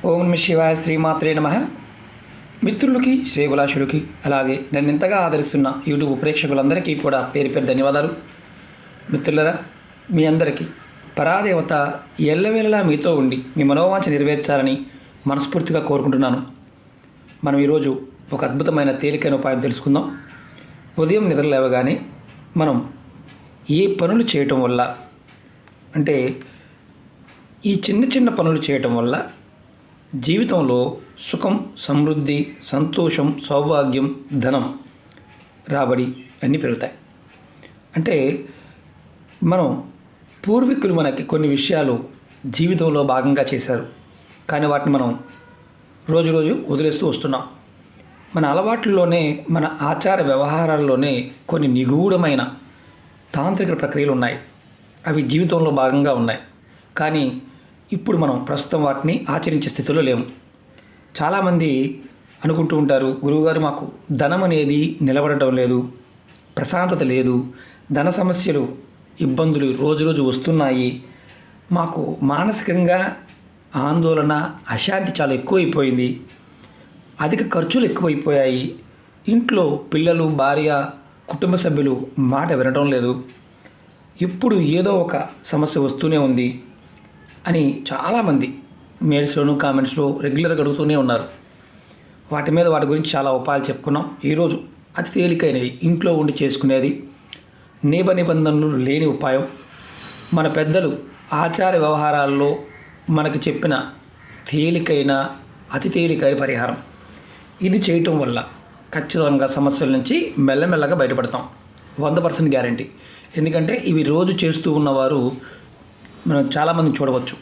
ఓం నమ శివాయ, శ్రీమాత్రే నమః. మిత్రులకి, శ్రేభిలాషులకి, అలాగే నన్ను ఇంతగా ఆదరిస్తున్న యూట్యూబ్ ప్రేక్షకులందరికీ కూడా పేరు పేరు ధన్యవాదాలు. మిత్రులరా, మీ అందరికీ పరాదేవత ఎల్లవేళలా మీతో ఉండి మీ మనోవాంఛ నెరవేర్చాలని మనస్ఫూర్తిగా కోరుకుంటున్నాను. మనం ఈరోజు ఒక అద్భుతమైన తేలికైన ఉపాయం తెలుసుకుందాం. ఉదయం నిద్ర లేవగానే మనం ఏ పనులు చేయటం వల్ల, అంటే ఈ చిన్న చిన్న పనులు చేయటం వల్ల జీవితంలో సుఖం, సమృద్ధి, సంతోషం, సౌభాగ్యం, ధనం, రాబడి అన్నీ పెరుగుతాయి. అంటే మనం పూర్వీకులు మనకి కొన్ని విషయాలు జీవితంలో భాగంగా చేశారు, కానీ వాటిని మనం రోజు రోజు వదిలేస్తూ వస్తున్నాం. మన అలవాట్లలోనే, మన ఆచార వ్యవహారాల్లోనే కొన్ని నిగూఢమైన తాంత్రిక ప్రక్రియలు ఉన్నాయి. అవి జీవితంలో భాగంగా ఉన్నాయి, కానీ ఇప్పుడు మనం ప్రస్తుతం వాటిని ఆచరించే స్థితిలో లేము. చాలామంది అనుకుంటూ ఉంటారు, గురువుగారు మాకు ధనం అనేది నిలబడటం లేదు, ప్రశాంతత లేదు, ధన సమస్యలు, ఇబ్బందులు రోజు రోజు వస్తున్నాయి, మాకు మానసికంగా ఆందోళన, అశాంతి చాలా ఎక్కువైపోయింది, అధిక ఖర్చులు ఎక్కువైపోయాయి, ఇంట్లో పిల్లలు, భార్య, కుటుంబ సభ్యులు మాట వినడం లేదు, ఎప్పుడు ఏదో ఒక సమస్య వస్తూనే ఉంది అని చాలామంది మెయిల్స్లోను, కామెంట్స్లో రెగ్యులర్గా అడుగుతూనే ఉన్నారు. వాటి గురించి చాలా ఉపాయాలు చెప్పుకున్నాం. ఈరోజు అతి తేలికైనది, ఇంట్లో ఉండి చేసుకునేది, నిబంధనలు లేని ఉపాయం, మన పెద్దలు ఆచార వ్యవహారాల్లో మనకు చెప్పిన తేలికైన, అతి తేలికైన పరిహారం. ఇది చేయటం వల్ల ఖచ్చితంగా సమస్యల నుంచి మెల్లమెల్లగా బయటపడతాం. 100% గ్యారంటీ. ఎందుకంటే ఇవి రోజు చేస్తూ ఉన్నవారు మనం చాలామందిని చూడవచ్చు.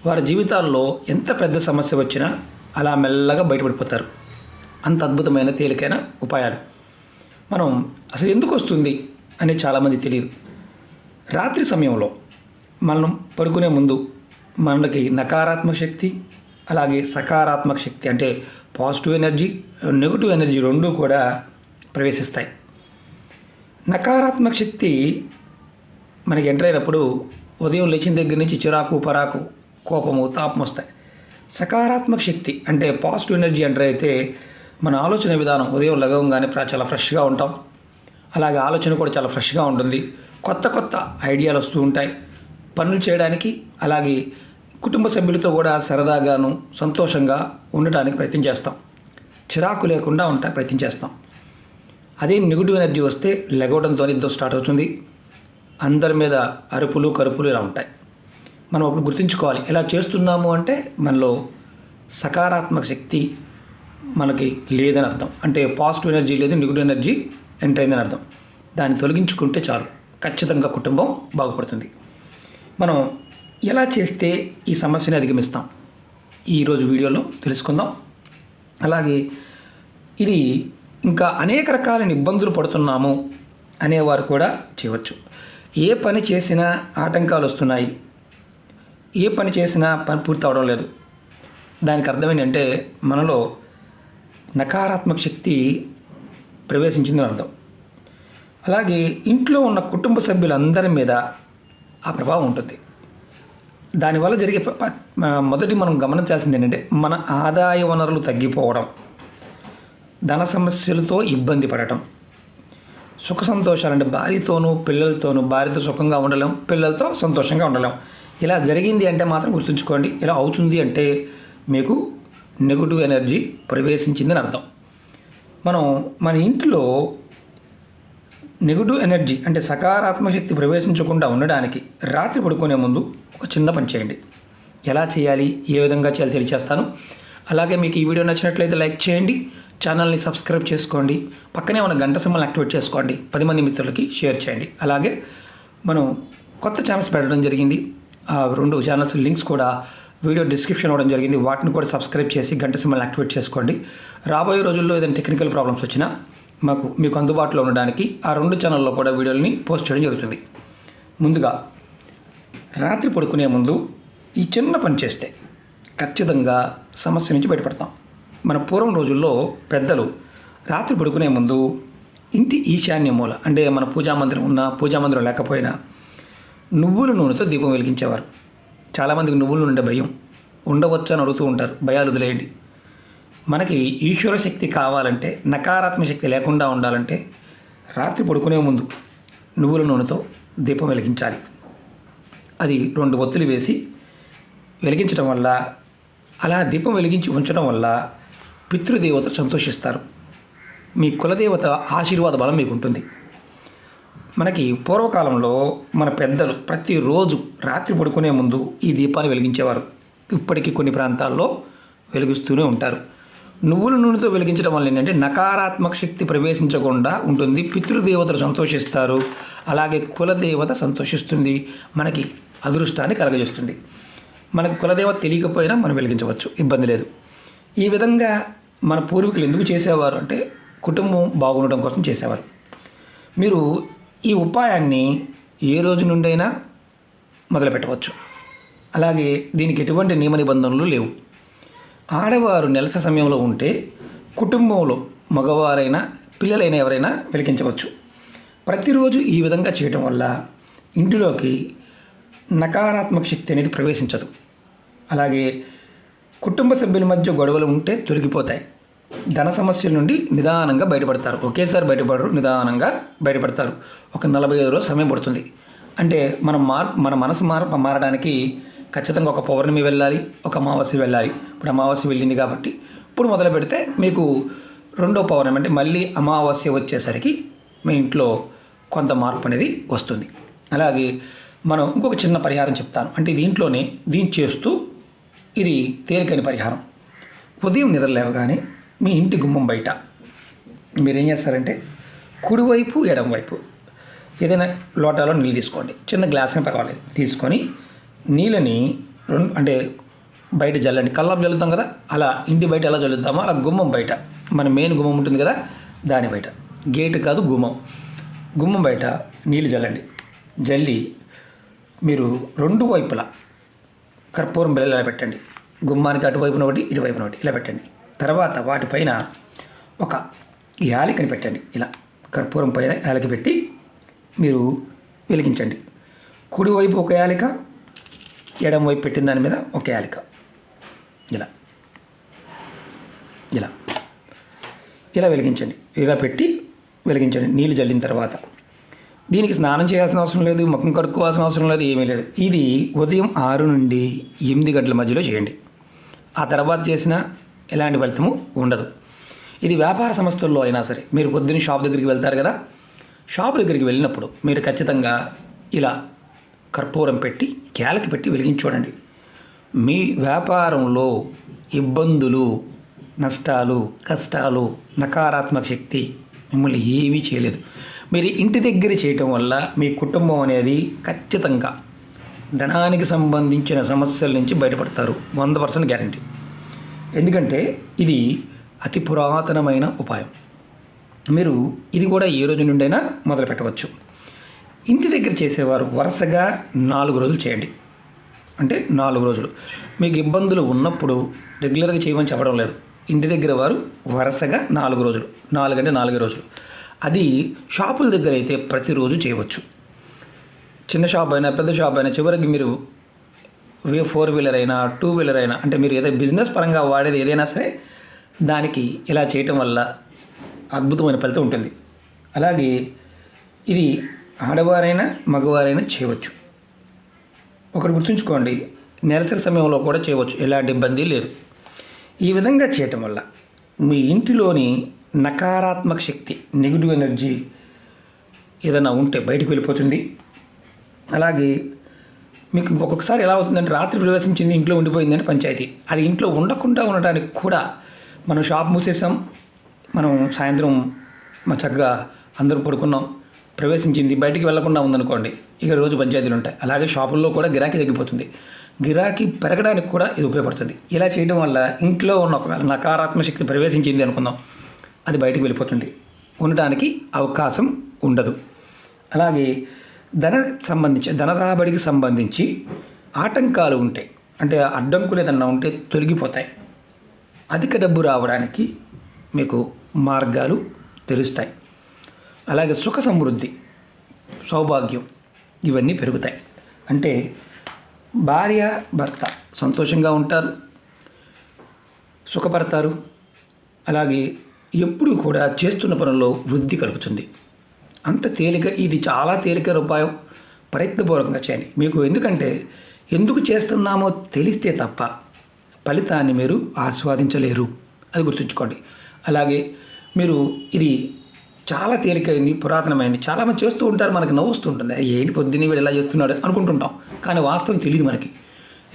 వారి జీవితాల్లో ఎంత పెద్ద సమస్య వచ్చినా అలా మెల్లగా బయటపడిపోతారు. అంత అద్భుతమైన తేలికైన ఉపాయాలు. మనం అసలు ఎందుకు వస్తుంది అని చాలామంది తెలియదు. రాత్రి సమయంలో మనం పడుకునే ముందు మనకి నకారాత్మక శక్తి, అలాగే సకారాత్మక శక్తి, అంటే పాజిటివ్ ఎనర్జీ, నెగిటివ్ ఎనర్జీ రెండూ కూడా ప్రవేశిస్తాయి. నకారాత్మక శక్తి మనకి ఎంటర్ అయినప్పుడు ఉదయం లేచిన దగ్గర నుంచి చిరాకు, పరాకు, కోపము, తాపం వస్తాయి. సకారాత్మక శక్తి అంటే పాజిటివ్ ఎనర్జీ ఎంటర్ అయితే మన ఆలోచన విధానం ఉదయం లగవంగానే చాలా ఫ్రెష్గా ఉంటాం. అలాగే ఆలోచన కూడా చాలా ఫ్రెష్గా ఉంటుంది. కొత్త కొత్త ఐడియాలు వస్తూ ఉంటాయి పనులు చేయడానికి. అలాగే కుటుంబ సభ్యులతో కూడా సరదాగాను, సంతోషంగా ఉండటానికి ప్రయత్నం చేస్తాం. చిరాకు లేకుండా ప్రయత్నం చేస్తాం. అదే నెగిటివ్ ఎనర్జీ వస్తే లెగవడంతో నిద్ర స్టార్ట్ అవుతుంది. అందరి మీద అరుపులు, కరుపులు ఇలా ఉంటాయి. మనం అప్పుడు గుర్తుంచుకోవాలి, ఇలా చేస్తున్నాము అంటే మనలో సకారాత్మక శక్తి మనకి లేదని అర్థం. అంటే పాజిటివ్ ఎనర్జీ లేదు, నెగిటివ్ ఎనర్జీ ఎంటర్ అయిందని అర్థం. దాన్ని తొలగించుకుంటే చాలు, ఖచ్చితంగా కుటుంబం బాగుపడుతుంది. మనం ఎలా చేస్తే ఈ సమస్యని అధిగమిస్తాం ఈరోజు వీడియోలో తెలుసుకుందాం. అలాగే ఇది ఇంకా అనేక రకాలైన ఇబ్బందులు పడుతున్నాము అనేవారు కూడా చేయవచ్చు. ఏ పని చేసినా ఆటంకాలు వస్తున్నాయి, ఏ పని చేసినా పని పూర్తి అవడం లేదు. దానికి అర్థం ఏంటంటే మనలో నకారాత్మక శక్తి ప్రవేశించిందని అర్థం. అలాగే ఇంట్లో ఉన్న కుటుంబ సభ్యులందరి మీద ఆ ప్రభావం ఉంటుంది. దానివల్ల జరిగే మొదటి మనం గమనించాల్సింది ఏంటంటే మన ఆదాయ వనరులు తగ్గిపోవడం, ధన సమస్యలతో ఇబ్బంది పడటం, సుఖ సంతోషాలు, అంటే భార్యతోనూ పిల్లలతోనూ, భార్యతో సుఖంగా ఉండలేం, పిల్లలతో సంతోషంగా ఉండలేం. ఇలా జరిగింది అంటే మాత్రం గుర్తుంచుకోండి, ఇలా అవుతుంది అంటే మీకు నెగిటివ్ ఎనర్జీ ప్రవేశించిందని అర్థం. మన ఇంట్లో నెగిటివ్ ఎనర్జీ అంటే సకారాత్మక శక్తి ప్రవేశించకుండా ఉండడానికి రాత్రి పడుకునే ముందు ఒక చిన్న పని చేయండి. ఎలా చేయాలి, ఏ విధంగా చేయాలి తెలియచేస్తాను. అలాగే మీకు ఈ వీడియో నచ్చినట్లయితే లైక్ చేయండి, ఛానల్ని సబ్స్క్రైబ్ చేసుకోండి, పక్కనే ఉన్న గంట సింబల్ని యాక్టివేట్ చేసుకోండి, 10 మంది మిత్రులకి షేర్ చేయండి. అలాగే మనం కొత్త ఛానల్స్ పెట్టడం జరిగింది. ఆ 2 ఛానల్స్ లింక్స్ కూడా వీడియో డిస్క్రిప్షన్ ఇవ్వడం జరిగింది. వాటిని కూడా సబ్స్క్రైబ్ చేసి గంట సింబల్ని యాక్టివేట్ చేసుకోండి. రాబోయే రోజుల్లో ఏదైనా టెక్నికల్ ప్రాబ్లమ్స్ వచ్చినా మీకు అందుబాటులో ఉండడానికి ఆ 2 ఛానల్లో కూడా వీడియోని పోస్ట్ చేయడం జరుగుతుంది. ముందుగా రాత్రి పడుకునే ముందు ఈ చిన్న పని చేస్తే ఖచ్చితంగా సమస్య నుంచి బయటపడతాం. మన పూర్వం రోజుల్లో పెద్దలు రాత్రి పడుకునే ముందు ఇంటి ఈశాన్య మూల, అంటే మన పూజామందిరం ఉన్నా, పూజామందిరం లేకపోయినా నువ్వుల నూనెతో దీపం వెలిగించేవారు. చాలామందికి నువ్వుల నూనె భయం, ఉండవచ్చు అని అడుగుతూ ఉంటారు. భయాలు వదిలేయండి. మనకి ఈశ్వర శక్తి కావాలంటే, నకారాత్మక శక్తి లేకుండా ఉండాలంటే రాత్రి పడుకునే ముందు నువ్వుల నూనెతో దీపం వెలిగించాలి. అది 2 ఒత్తులు వేసి వెలిగించడం వల్ల, అలా దీపం వెలిగించి ఉంచడం వల్ల పితృదేవత సంతోషిస్తారు. మీ కులదేవత ఆశీర్వాద బలం మీకు ఉంటుంది. మనకి పూర్వకాలంలో మన పెద్దలు ప్రతిరోజు రాత్రి పడుకునే ముందు ఈ దీపాన్ని వెలిగించేవారు. ఇప్పటికీ కొన్ని ప్రాంతాల్లో వెలిగిస్తూనే ఉంటారు. నువ్వుల నూనెతో వెలిగించడం వల్ల ఏంటంటే నకారాత్మక శక్తి ప్రవేశించకుండా ఉంటుంది. పితృదేవతలు సంతోషిస్తారు. అలాగే కులదేవత సంతోషిస్తుంది. మనకి అదృష్టాన్ని కలగజేస్తుంది. మనకు కులదేవత తెలియకపోయినా మనం వెలిగించవచ్చు, ఇబ్బంది లేదు. ఈ విధంగా మన పూర్వీకులు ఎందుకు చేసేవారు అంటే కుటుంబం బాగుండడం కోసం చేసేవారు. మీరు ఈ ఉపాయాన్ని ఏ రోజు నుండైనా మొదలుపెట్టవచ్చు. అలాగే దీనికి ఎటువంటి నియమ నిబంధనలు లేవు. ఆడవారు నెలస సమయంలో ఉంటే కుటుంబంలో మగవారైనా పిల్లలైనా ఎవరైనా వెలిగించవచ్చు. ప్రతిరోజు ఈ విధంగా చేయటం వల్ల ఇంటిలోకి నకారాత్మక శక్తి అనేది ప్రవేశించదు. అలాగే కుటుంబ సభ్యుల మధ్య గొడవలు ఉంటే తొలగిపోతాయి. ధన సమస్యల నుండి నిదానంగా బయటపడతారు. ఒకేసారి బయటపడరు, నిదానంగా బయటపడతారు. ఒక 45 రోజులు సమయం పడుతుంది. అంటే మన మనసు మారడానికి ఖచ్చితంగా ఒక పౌర్ణమి వెళ్ళాలి, ఒక అమావాస్య వెళ్ళాలి. ఇప్పుడు అమావాస్య వెళ్ళింది కాబట్టి ఇప్పుడు మొదలు పెడితే మీకు 2వ పౌర్ణమి అంటే మళ్ళీ అమావాస్య వచ్చేసరికి మీ ఇంట్లో కొంత మార్పు అనేది వస్తుంది. అలాగే మనం ఇంకొక చిన్న పరిహారం చెప్తాను. అంటే దీంట్లోనే దీన్ని చేస్తూ ఇది తేలికైన పరిహారం. ఉదయం నిద్ర లేవగానే మీ ఇంటి గుమ్మం బయట మీరేం చేస్తారంటే కుడివైపు ఎడమవైపు ఏదైనా లోటాలో నీళ్ళు తీసుకోండి. చిన్న గ్లాస్ని పర్వాలేదు, తీసుకొని నీళ్ళని అంటే బయట జల్లండి. కల్లాపు జల్లుతాం కదా, అలా ఇంటి బయట ఎలా జల్లుతామో అలా గుమ్మం బయట, మన మెయిన్ గుమ్మం ఉంటుంది కదా దాని బయట, గేటు కాదు గుమ్మం బయట నీళ్ళు జల్లండి. జల్లి మీరు 2 వైపులా కర్పూరం బిళ్ళలు ఇలా పెట్టండి. గుమ్మానికి అటువైపున ఒకటి, ఇటువైపున ఒకటి ఇలా పెట్టండి. తర్వాత వాటిపైన ఒక యాలకని పెట్టండి. ఇలా కర్పూరం పైన యాలకి పెట్టి మీరు వెలిగించండి. కుడివైపు ఒక యాలిక, ఎడమ వైపు పెట్టిన దాని మీద ఒక యాలిక. ఇలా ఇలా ఇలా వెలిగించండి. ఇలా పెట్టి వెలిగించండి. నీళ్ళు జల్లిన తర్వాత దీనికి స్నానం చేయాల్సిన అవసరం లేదు, ముఖం కడుక్కోవాల్సిన అవసరం లేదు, ఏమీ లేదు. ఇది ఉదయం 6 నుండి 8 గంటల మధ్యలో చేయండి. ఆ తర్వాత చేసినా ఎలాంటి ఫలితము ఉండదు. ఇది వ్యాపార సంస్థల్లో అయినా సరే, మీరు పొద్దున్న షాప్ దగ్గరికి వెళ్తారు కదా, షాప్ దగ్గరికి వెళ్ళినప్పుడు మీరు ఖచ్చితంగా ఇలా కర్పూరం పెట్టి క్యాలకి పెట్టి వెలిగించి చూడండి. మీ వ్యాపారంలో ఇబ్బందులు, నష్టాలు, కష్టాలు, నకారాత్మక శక్తి మిమ్మల్ని ఏమీ చేయలేదు. మీరు ఇంటి దగ్గర చేయటం వల్ల మీ కుటుంబం అనేది ఖచ్చితంగా ధనానికి సంబంధించిన సమస్యల నుంచి బయటపడతారు. 100% గ్యారంటీ. ఎందుకంటే ఇది అతి పురాతనమైన ఉపాయం. మీరు ఇది కూడా ఏ రోజు నుండైనా మొదలు పెట్టవచ్చు. ఇంటి దగ్గర చేసేవారు వరుసగా 4 రోజులు చేయండి. అంటే 4 రోజులు మీకు ఇబ్బందులు ఉన్నప్పుడు రెగ్యులర్గా చేయమని చెప్పడం లేదు. ఇంటి దగ్గర వారు వరుసగా 4 రోజులు, 4 అంటే 4 రోజులు. అది షాపుల దగ్గర అయితే ప్రతిరోజు చేయవచ్చు. చిన్న షాప్ అయినా పెద్ద షాప్ అయినా చివరికి మీరు 4 వీలర్ అయినా 2 వీలర్ అయినా, అంటే మీరు ఏదైనా బిజినెస్ పరంగా వాడేది ఏదైనా సరే దానికి ఇలా చేయటం వల్ల అద్భుతమైన ఫలితం ఉంటుంది. అలాగే ఇది ఆడవారైనా మగవారైనా చేయవచ్చు. ఒకటి గుర్తుంచుకోండి, నెలసరి సమయంలో కూడా చేయవచ్చు, ఎలాంటి ఇబ్బంది లేదు. ఈ విధంగా చేయటం వల్ల మీ ఇంటిలోని నకారాత్మక శక్తి, నెగిటివ్ ఎనర్జీ ఏదైనా ఉంటే బయటకు వెళ్ళిపోతుంది. అలాగే మీకు ఒక్కొక్కసారి ఎలా అవుతుందంటే రాత్రి ప్రవేశించింది ఇంట్లో ఉండిపోయిందంటే పంచాయతీ. అది ఇంట్లో ఉండకుండా ఉండటానికి కూడా మనం షాప్ మూసేసాం, మనం సాయంత్రం చక్కగా అందరం పడుకున్నాం, ప్రవేశించింది బయటికి వెళ్లకుండా ఉందనుకోండి, ఇక రోజు పంచాయతీలు ఉంటాయి. అలాగే షాపుల్లో కూడా గిరాకీ తగ్గిపోతుంది. గిరాకీ పెరగడానికి కూడా ఇది ఉపయోగపడుతుంది. ఇలా చేయడం వల్ల ఇంట్లో ఉన్న ఒకవేళ నకారాత్మక శక్తి ప్రవేశించింది అనుకుందాం, అది బయటికి వెళ్ళిపోతుంది, ఉండటానికి అవకాశం ఉండదు. అలాగే ధన రాబడికి సంబంధించి ఆటంకాలు ఉంటాయి, అంటే అడ్డంకులు ఏదన్నా ఉంటే తొలగిపోతాయి. అధిక డబ్బు రావడానికి మీకు మార్గాలు తెలుస్తాయి. అలాగే సుఖ సమృద్ధి, సౌభాగ్యం ఇవన్నీ పెరుగుతాయి. అంటే భార్య భర్త సంతోషంగా ఉంటారు, సుఖపడతారు. అలాగే ఎప్పుడూ కూడా చేస్తున్న పనుల్లో వృద్ధి కలుగుతుంది. అంత తేలిక, ఇది చాలా తేలికైన ఉపాయం. ప్రయత్నపూర్వకంగా చేయండి. మీకు ఎందుకు చేస్తున్నామో తెలిస్తే తప్ప ఫలితాన్ని మీరు ఆస్వాదించలేరు, అది గుర్తుంచుకోండి. అలాగే మీరు ఇది చాలా తేలికైంది, పురాతనమైంది. చాలామంది చేస్తూ ఉంటారు, మనకి నవ్వుస్తూ ఉంటుంది. ఏంటి పొద్దున్నే వీడు ఇలా చేస్తున్నాడు అనుకుంటుంటాం, కానీ వాస్తవం తెలియదు మనకి.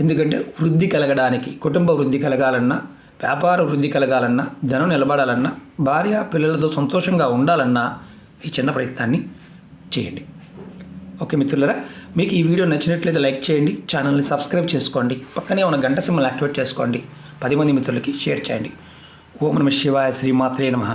ఎందుకంటే వృద్ధి కలగడానికి, కుటుంబ వృద్ధి కలగాలన్నా, వ్యాపార వృద్ధి కలగాలన్నా, ధనం నిలబడాలన్నా, భార్య పిల్లలతో సంతోషంగా ఉండాలన్నా ఈ చిన్న ప్రయత్నాన్ని చేయండి. ఓకే మిత్రులారా, మీకు ఈ వీడియో నచ్చినట్లయితే లైక్ చేయండి, ఛానల్ని సబ్స్క్రైబ్ చేసుకోండి, పక్కనే ఉన్న గంట సింబల్ యాక్టివేట్ చేసుకోండి, 10 మంది మిత్రులకి షేర్ చేయండి. ఓం నమః శివాయ, శ్రీమాత్రే నమః.